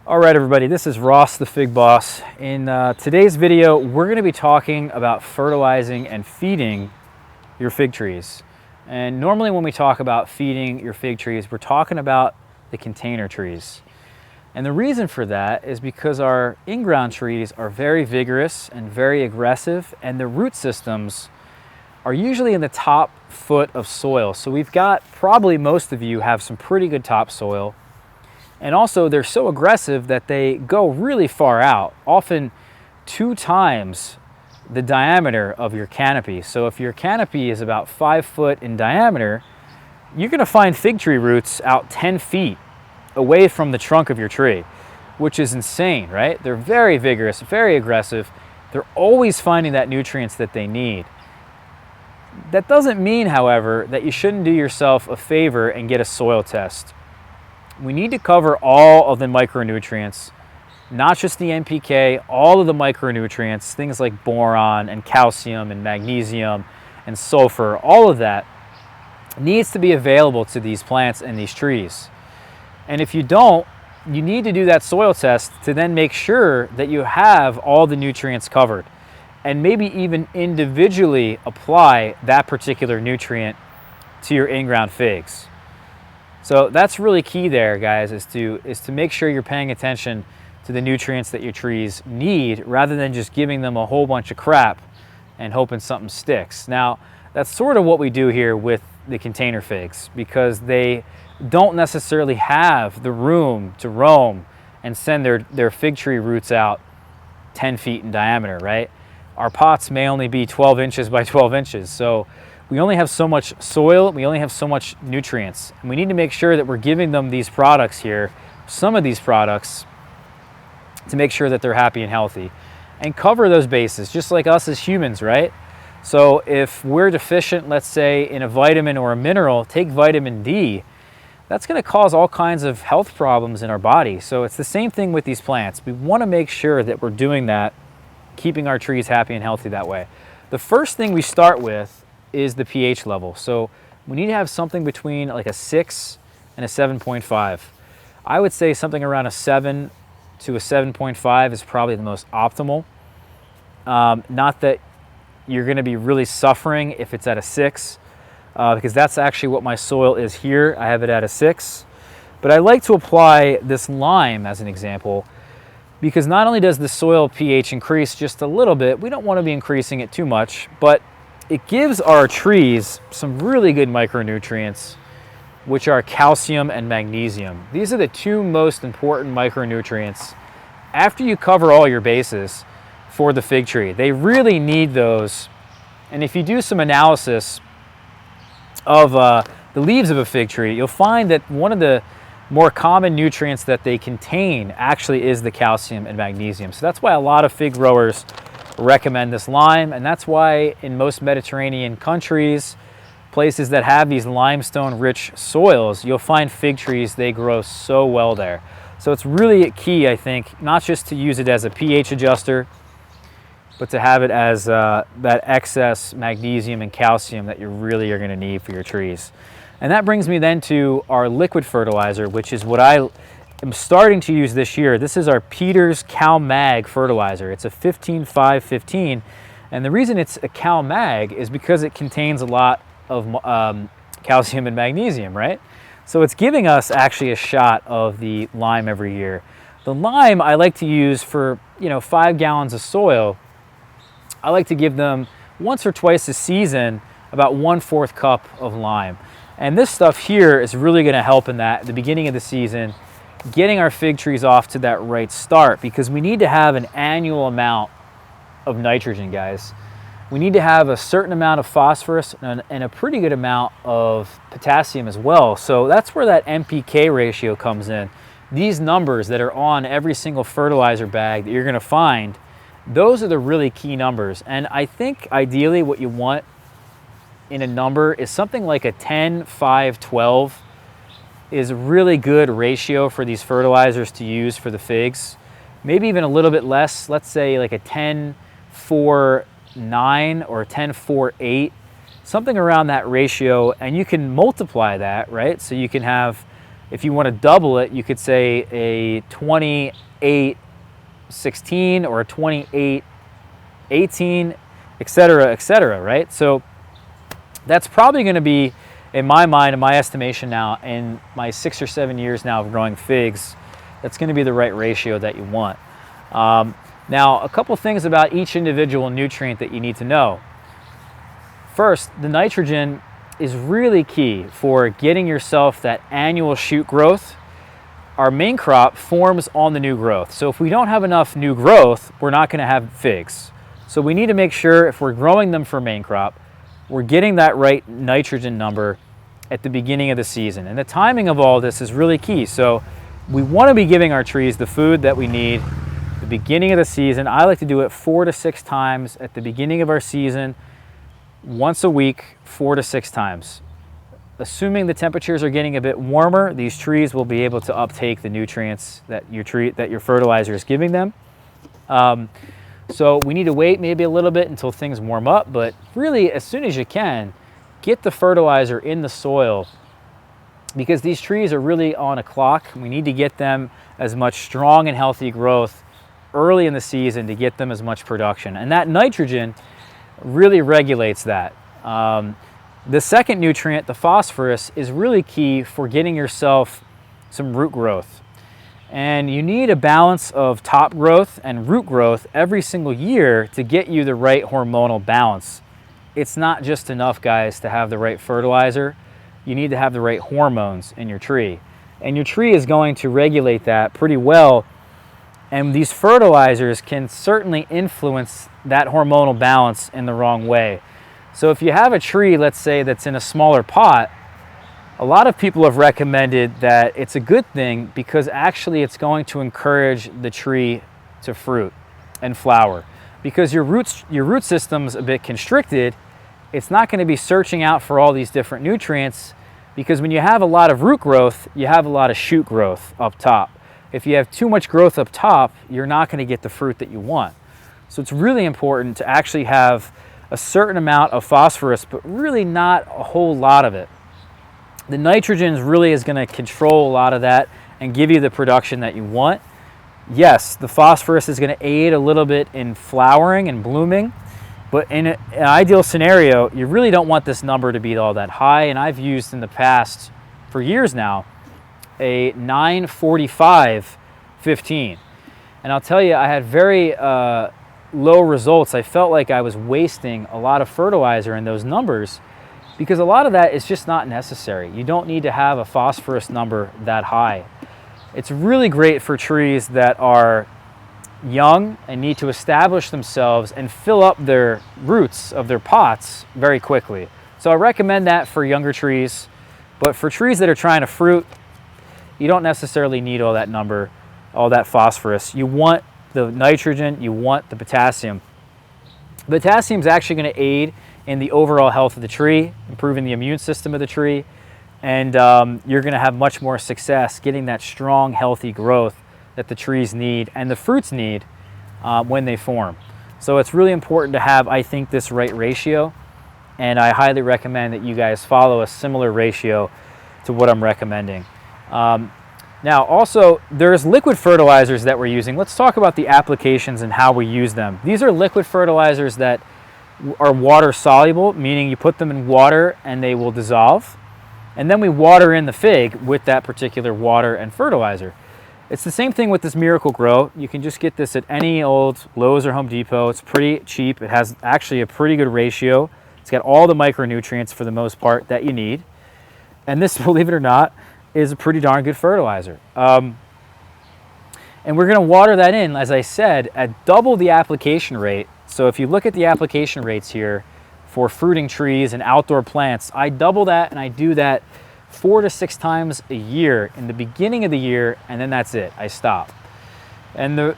All right, everybody, this is Ross, the Fig Boss. In today's video, we're going to be talking about fertilizing and feeding your fig trees. And normally when we talk about feeding your fig trees, we're talking about the container trees. And the reason for that is because our in-ground trees are very vigorous and very aggressive, and the root systems are usually in the top foot of soil. So we've got, probably most of you have some pretty good topsoil. And also they're so aggressive that they go really far out, often 2 times the diameter of your canopy. So if your canopy is about 5 foot in diameter, you're gonna find fig tree roots out 10 feet away from the trunk of your tree, which is insane, right? They're very vigorous, very aggressive. They're always finding that nutrients that they need. That doesn't mean, however, that you shouldn't do yourself a favor and get a soil test. We need to cover all of the micronutrients, not just the NPK, all of the micronutrients, things like boron and calcium and magnesium and sulfur. All of that needs to be available to these plants and these trees. And if you don't, you need to do that soil test to then make sure that you have all the nutrients covered, and maybe even individually apply that particular nutrient to your in-ground figs. So that's really key there, guys, is to make sure you're paying attention to the nutrients that your trees need, rather than just giving them a whole bunch of crap and hoping something sticks. Now, that's sort of what we do here with the container figs, because they don't necessarily have the room to roam and send their fig tree roots out 10 feet in diameter, right? Our pots may only be 12 inches by 12 inches. So we only have so much soil, we only have so much nutrients. And we need to make sure that we're giving them these products here, some of these products, to make sure that they're happy and healthy. And cover those bases, just like us as humans, right? So if we're deficient, let's say, in a vitamin or a mineral, take vitamin D, that's gonna cause all kinds of health problems in our body. So it's the same thing with these plants. We wanna make sure that we're doing that, keeping our trees happy and healthy that way. The first thing we start with is the pH level. So we need to have something between like a 6 and a 7.5. I would say something around a 7 to a 7.5 is probably the most optimal. Not that you're gonna be really suffering if it's at a 6, because that's actually what my soil is here. I have it at a 6. But I like to apply this lime as an example, because not only does the soil pH increase just a little bit, we don't want to be increasing it too much, but it gives our trees some really good micronutrients, which are calcium and magnesium. These are the 2 most important micronutrients after you cover all your bases for the fig tree. They really need those. And if you do some analysis of the leaves of a fig tree, you'll find that one of the more common nutrients that they contain actually is the calcium and magnesium. So that's why a lot of fig growers recommend this lime, and that's why in most Mediterranean countries, places that have these limestone rich soils, you'll find fig trees, they grow so well there. So it's really key, I think, not just to use it as a pH adjuster, but to have it as that excess magnesium and calcium that you really are going to need for your trees. And that brings me then to our liquid fertilizer, which is what I am starting to use this year. This is our Peters Cal Mag fertilizer. It's a 15-5-15, and the reason it's a Cal Mag is because it contains a lot of calcium and magnesium, right? So it's giving us actually a shot of the lime every year. The lime I like to use for 5 gallons of soil. I like to give them once or twice a season about 1/4 cup of lime. And this stuff here is really going to help in that at the beginning of the season, getting our fig trees off to that right start, because we need to have an annual amount of nitrogen, guys. We need to have a certain amount of phosphorus and a pretty good amount of potassium as well. So that's where that Mpk ratio comes in. These numbers that are on every single fertilizer bag that you're going to find, those are the really key numbers. And I think ideally what you want in a number is something like a 10-5-12 is a really good ratio for these fertilizers to use for the figs. Maybe even a little bit less, let's say like a 10-4-9 or a 10-4-8, something around that ratio, and you can multiply that, right? So you can have If you want to double it, you could say a 28-16 or a 28-18, etc., right? So that's probably going to be, in my mind, in my estimation now, in my 6 or 7 years now of growing figs, that's going to be the right ratio that you want. Now, a couple things about each individual nutrient that you need to know. First, the nitrogen is really key for getting yourself that annual shoot growth. Our main crop forms on the new growth. So if we don't have enough new growth, we're not going to have figs. So we need to make sure if we're growing them for main crop, we're getting that right nitrogen number at the beginning of the season. And the timing of all this is really key. So we want to be giving our trees the food that we need at the beginning of the season. I like to do it 4 to 6 times at the beginning of our season, once a week, 4 to 6 times. Assuming the temperatures are getting a bit warmer, these trees will be able to uptake the nutrients that your fertilizer is giving them. So we need to wait maybe a little bit until things warm up, but really as soon as you can, get the fertilizer in the soil, because these trees are really on a clock. We need to get them as much strong and healthy growth early in the season to get them as much production. And that nitrogen really regulates that. The second nutrient, the phosphorus, is really key for getting yourself some root growth. And you need a balance of top growth and root growth every single year to get you the right hormonal balance. It's not just enough, guys, to have the right fertilizer. You need to have the right hormones in your tree. And your tree is going to regulate that pretty well. And these fertilizers can certainly influence that hormonal balance in the wrong way. So if you have a tree, let's say, that's in a smaller pot, a lot of people have recommended that it's a good thing because actually it's going to encourage the tree to fruit and flower. Because your root system's a bit constricted, it's not going to be searching out for all these different nutrients, because when you have a lot of root growth, you have a lot of shoot growth up top. If you have too much growth up top, you're not going to get the fruit that you want. So it's really important to actually have a certain amount of phosphorus, but really not a whole lot of it. The nitrogen really is going to control a lot of that and give you the production that you want. Yes, the phosphorus is going to aid a little bit in flowering and blooming, but in an ideal scenario, you really don't want this number to be all that high. And I've used in the past, for years now, a 9-45-15. And I'll tell you, I had very low results. I felt like I was wasting a lot of fertilizer in those numbers, because a lot of that is just not necessary. You don't need to have a phosphorus number that high. It's really great for trees that are young and need to establish themselves and fill up their roots of their pots very quickly. So I recommend that for younger trees, but for trees that are trying to fruit, you don't necessarily need all that number, all that phosphorus. You want the nitrogen, you want the potassium. Potassium is actually going to aid in the overall health of the tree, improving the immune system of the tree, and you're going to have much more success getting that strong, healthy growth that the trees need and the fruits need when they form. So it's really important to have, I think, this right ratio, and I highly recommend that you guys follow a similar ratio to what I'm recommending. Now, also, there's liquid fertilizers that we're using. Let's talk about the applications and how we use them. These are liquid fertilizers that are water soluble, meaning you put them in water and they will dissolve. And then we water in the fig with that particular water and fertilizer. It's the same thing with this Miracle-Gro. You can just get this at any old Lowe's or Home Depot. It's pretty cheap. It has actually a pretty good ratio. It's got all the micronutrients for the most part that you need. And this, believe it or not, is a pretty darn good fertilizer. And we're going to water that in, as I said, at double the application rate. So if you look at the application rates here for fruiting trees and outdoor plants, I double that, and I do that 4 to 6 times a year in the beginning of the year, and then that's it. I stop. And the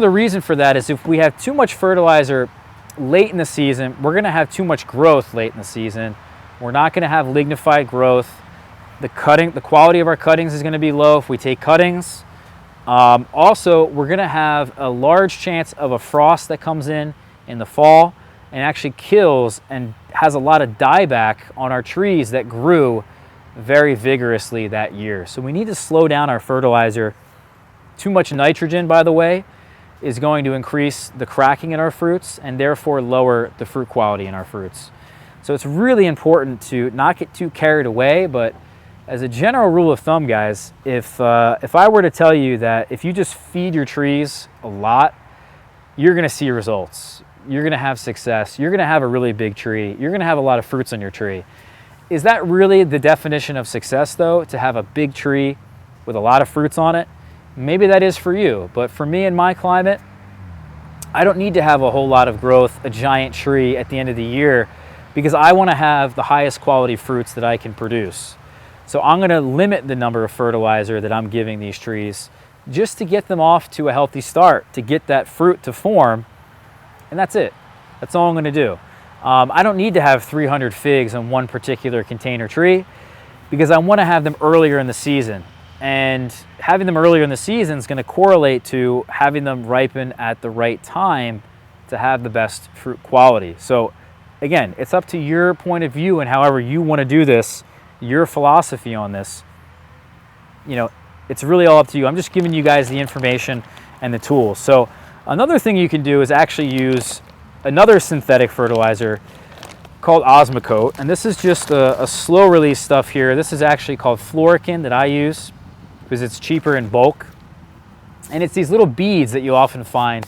reason for that is if we have too much fertilizer late in the season, we're going to have too much growth late in the season. We're not going to have lignified growth. The quality of our cuttings is going to be low if we take cuttings. Also, we're going to have a large chance of a frost that comes in the fall and actually kills and has a lot of dieback on our trees that grew very vigorously that year. So we need to slow down our fertilizer. Too much nitrogen, by the way, is going to increase the cracking in our fruits and therefore lower the fruit quality in our fruits. So it's really important to not get too carried away, but as a general rule of thumb, guys, if I were to tell you that if you just feed your trees a lot, you're gonna see results. You're gonna have success. You're gonna have a really big tree. You're gonna have a lot of fruits on your tree. Is that really the definition of success though, to have a big tree with a lot of fruits on it? Maybe that is for you, but for me in my climate, I don't need to have a whole lot of growth, a giant tree at the end of the year, because I wanna have the highest quality fruits that I can produce. So I'm gonna limit the number of fertilizer that I'm giving these trees just to get them off to a healthy start, to get that fruit to form, and that's it. That's all I'm gonna do. I don't need to have 300 figs on one particular container tree because I wanna have them earlier in the season. And having them earlier in the season is gonna correlate to having them ripen at the right time to have the best fruit quality. So again, it's up to your point of view and however you wanna do this, your philosophy on this. You know, it's really all up to you. I'm just giving you guys the information and the tools. So another thing you can do is actually use another synthetic fertilizer called Osmocote. And this is just a slow release stuff here. This is actually called fluorocin that I use because it's cheaper in bulk. And it's these little beads that you often find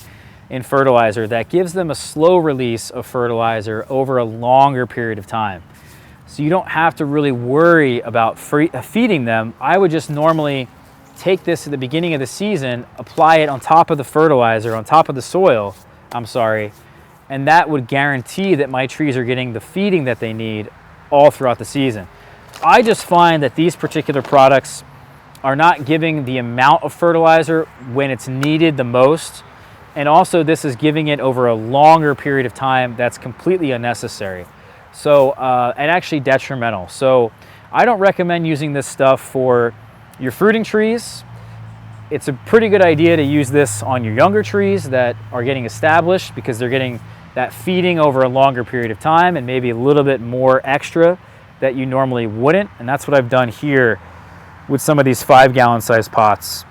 in fertilizer that gives them a slow release of fertilizer over a longer period of time. So you don't have to really worry about feeding them. I would just normally take this at the beginning of the season, apply it on top of the fertilizer, on top of the soil, and that would guarantee that my trees are getting the feeding that they need all throughout the season. I just find that these particular products are not giving the amount of fertilizer when it's needed the most, and also this is giving it over a longer period of time that's completely unnecessary. So, and actually detrimental. So I don't recommend using this stuff for your fruiting trees. It's a pretty good idea to use this on your younger trees that are getting established because they're getting that feeding over a longer period of time and maybe a little bit more extra that you normally wouldn't. And that's what I've done here with some of these 5-gallon size pots,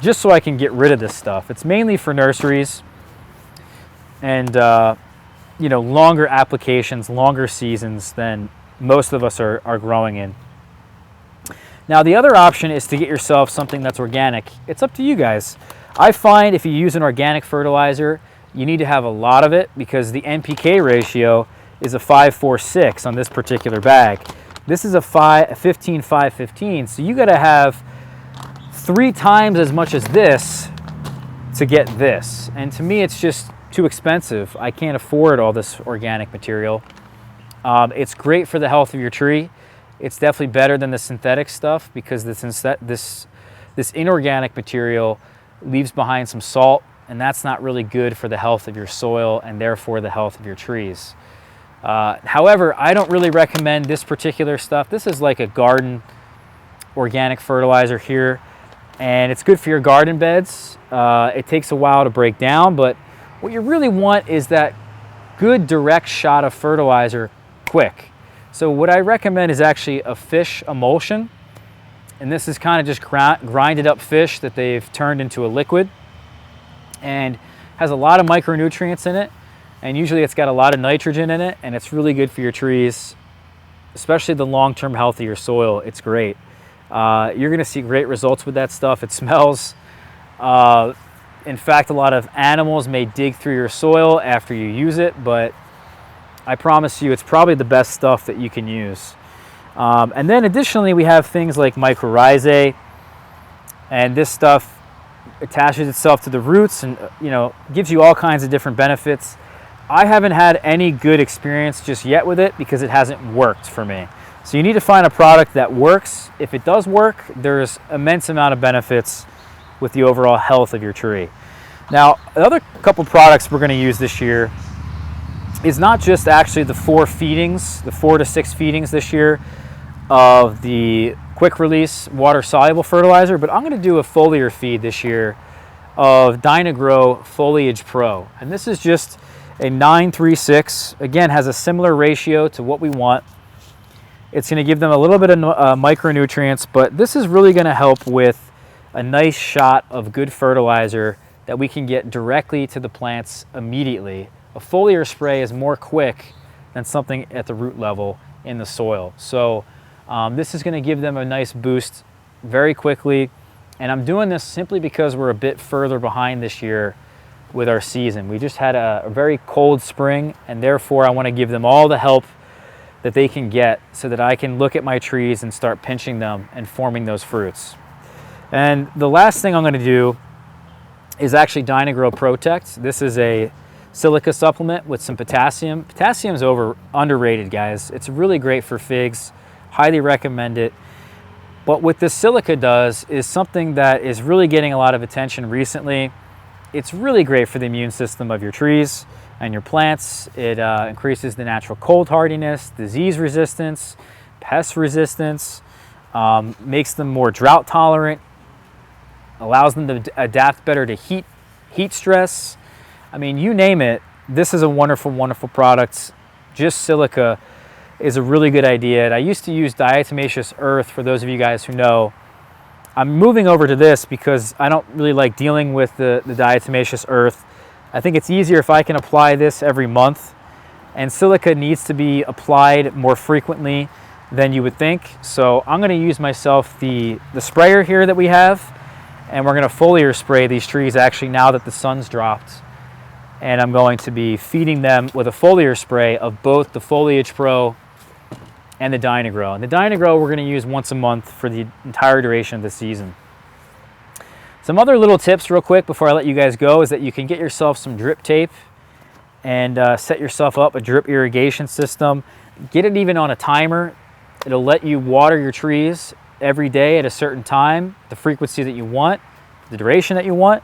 just so I can get rid of this stuff. It's mainly for nurseries and you know, longer applications, longer seasons than most of us are growing in. Now the other option is to get yourself something that's organic. It's up to you guys. I find if you use an organic fertilizer, you need to have a lot of it because the Mpk ratio is a 5-4-6 on this particular bag. This is a 15-5-15, so you gotta have 3 times as much as this to get this. And to me, it's just too expensive. I can't afford all this organic material. It's great for the health of your tree. It's definitely better than the synthetic stuff because this inorganic material leaves behind some salt, and that's not really good for the health of your soil and therefore the health of your trees. However, I don't really recommend this particular stuff. This is like a garden organic fertilizer here, and it's good for your garden beds. It takes a while to break down, but what you really want is that good direct shot of fertilizer quick. So what I recommend is actually a fish emulsion. And this is kind of just grinded up fish that they've turned into a liquid and has a lot of micronutrients in it. And usually it's got a lot of nitrogen in it, and it's really good for your trees, especially the long-term health of your soil. It's great. You're gonna see great results with that stuff. It smells, in fact, a lot of animals may dig through your soil after you use it, but I promise you it's probably the best stuff that you can use. And then additionally, we have things like Mycorrhizae, and this stuff attaches itself to the roots and gives you all kinds of different benefits. I haven't had any good experience just yet with it because it hasn't worked for me. So you need to find a product that works. If it does work, there's immense amount of benefits with the overall health of your tree. Now, another couple products we're going to use this year is not just actually the 4 feedings, the 4 to 6 feedings this year of the quick release water soluble fertilizer, but I'm going to do a foliar feed this year of Dyna-Gro Foliage Pro. And this is just a 9-3-6, again has a similar ratio to what we want. It's going to give them a little bit of micronutrients, but this is really going to help with a nice shot of good fertilizer that we can get directly to the plants immediately. A foliar spray is more quick than something at the root level in the soil. So this is going to give them a nice boost very quickly. And I'm doing this simply because we're a bit further behind this year with our season. We just had a very cold spring, and therefore I want to give them all the help that they can get so that I can look at my trees and start pinching them and forming those fruits. And the last thing I'm going to do is actually Dyna-Gro Protekt. This is a silica supplement with some potassium. Potassium's underrated, guys. It's really great for figs. Highly recommend it. But what this silica does is something that is really getting a lot of attention recently. It's really great for the immune system of your trees and your plants. It increases the natural cold hardiness, disease resistance, pest resistance, makes them more drought tolerant, allows them to adapt better to heat stress. I mean, you name it, this is a wonderful, wonderful product. Just silica is a really good idea. And I used to use diatomaceous earth, for those of you guys who know. I'm moving over to this because I don't really like dealing with the diatomaceous earth. I think it's easier if I can apply this every month, and silica needs to be applied more frequently than you would think. So I'm going to use myself the sprayer here that we have, and we're going to foliar spray these trees actually now that the sun's dropped. And I'm going to be feeding them with a foliar spray of both the Foliage Pro and the Dyna-Gro. And the Dyna-Gro we're going to use once a month for the entire duration of the season. Some other little tips real quick before I let you guys go is that you can get yourself some drip tape and set yourself up a drip irrigation system. Get it even on a timer. It'll let you water your trees every day at a certain time, the frequency that you want, the duration that you want.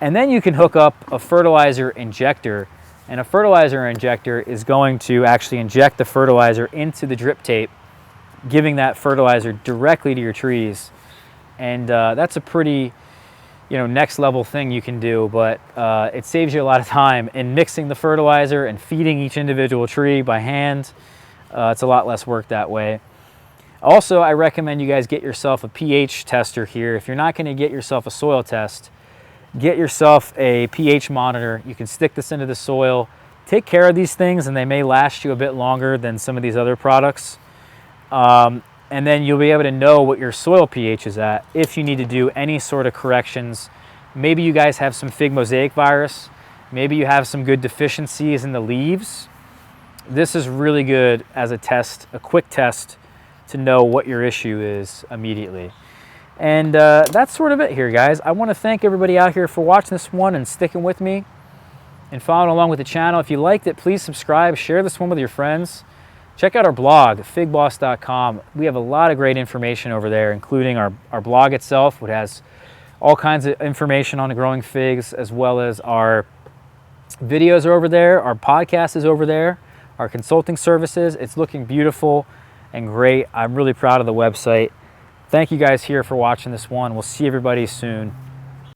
And then you can hook up a fertilizer injector, and a fertilizer injector is going to actually inject the fertilizer into the drip tape, giving that fertilizer directly to your trees. And that's a pretty, next level thing you can do, but it saves you a lot of time in mixing the fertilizer and feeding each individual tree by hand. It's a lot less work that way. Also, I recommend you guys get yourself a pH tester here. If you're not going to get yourself a soil test, get yourself a pH monitor. You can stick this into the soil. Take care of these things, and they may last you a bit longer than some of these other products. And then you'll be able to know what your soil pH is at if you need to do any sort of corrections. Maybe you guys have some fig mosaic virus. Maybe you have some good deficiencies in the leaves. This is really good as a test, a quick test to know what your issue is immediately. And that's sort of it here, guys. I want to thank everybody out here for watching this one and sticking with me and following along with the channel. If you liked it, please subscribe, share this one with your friends. Check out our blog, figboss.com. We have a lot of great information over there, including our blog itself, which has all kinds of information on growing figs, as well as our videos are over there, our podcast is over there, our consulting services. It's looking beautiful and great. I'm really proud of the website. Thank you guys here for watching this one. We'll see everybody soon.